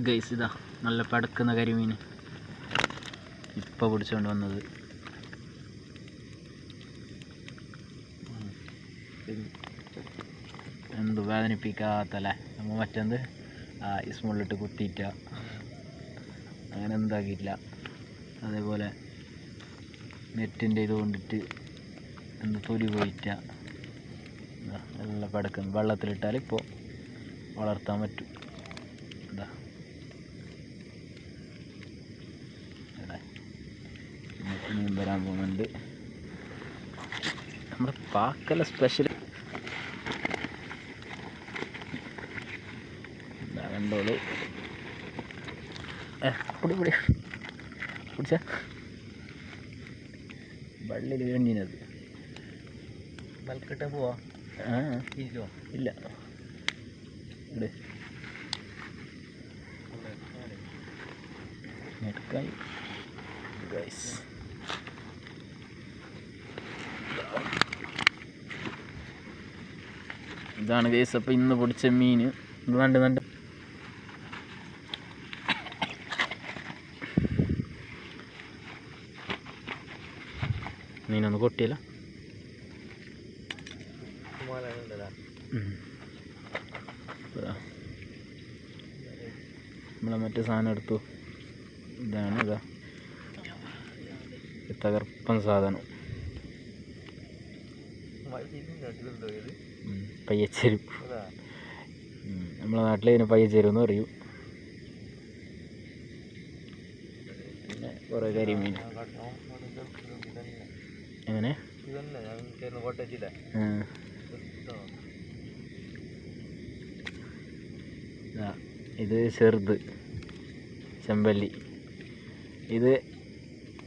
Guys ഇതാ നല്ല പടക്കുന്ന കരിമീൻ ഇപ്പോൾ പിടിച്ചുകൊണ്ട് വന്നത്. എന്ത് വേദനിപ്പിക്കാത്തല്ലേ നമ്മൾ മറ്റെന്ത് ഐസ് മുള്ളിട്ട് കുത്തിയിട്ട അങ്ങനെ എന്താക്കിയിട്ടില്ല. അതേപോലെ നെറ്റിൻ്റെ ഇത് കൊണ്ടിട്ട് എന്ത് തൊലി പോയിട്ട നല്ല പടക്കുന്നു. വെള്ളത്തിലിട്ടാൽ ഇപ്പോൾ വളർത്താൻ പറ്റും. എന്താ മീൻ വരാൻ പോകുന്നുണ്ട്. നമ്മുടെ പാക്കല സ്പെഷ്യൽ എന്താ കണ്ടോളൂ. പൊടി പൊടി പിടിച്ച വള്ളിൽ വേണ്ടിനത് ബൽക്കിട്ട പോവാ. ഇല്ല ഇവിടെ എടുക്കാൻ ഗൈസ്. ഇതാണ് ഗൈസ്. അപ്പോൾ ഇന്ന് പൊടിച്ച മീൻ ഇത് നണ്ട് മീനൊന്ന് കൊട്ടിയല്ല. നമ്മളെ മറ്റേ സാധനം എടുത്തു. ഇതാണ് ഇതാ തകർപ്പൻ സാധനം പയ്യച്ചേരും. നമ്മളെ നാട്ടിൽ ഇതിന് പയ്യച്ചേരും എന്ന് പറയും. പിന്നെ കുറേ കരിമീൻ എങ്ങനെ ഇത് ചെറുത് ചെമ്പല്ലി. ഇത്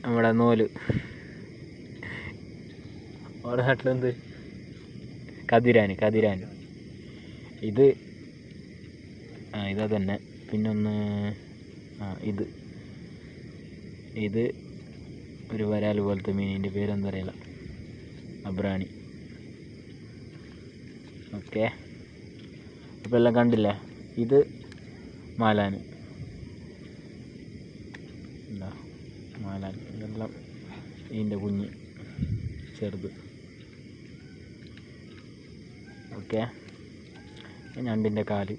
നമ്മുടെ നൂല്. അവിടെ നാട്ടിലെന്ത് കതിരാൻ. ഇത് ഇതാ തന്നെ. പിന്നൊന്ന് ഇത് ഒരു വരാൽ പോലത്തെ മീനിൻ്റെ പേരെന്താ അറിയില്ല. അബ്രാണി. ഓക്കെ, അപ്പോൾ എല്ലാം കണ്ടില്ലേ. ഇത് മാലാൻ. എന്താ മാലാൻ. ഇതെല്ലാം ഇതിൻ്റെ കുഞ്ഞ് ചെറുത്. ഓക്കെ, ഞണ്ടിൻ്റെ കാല്.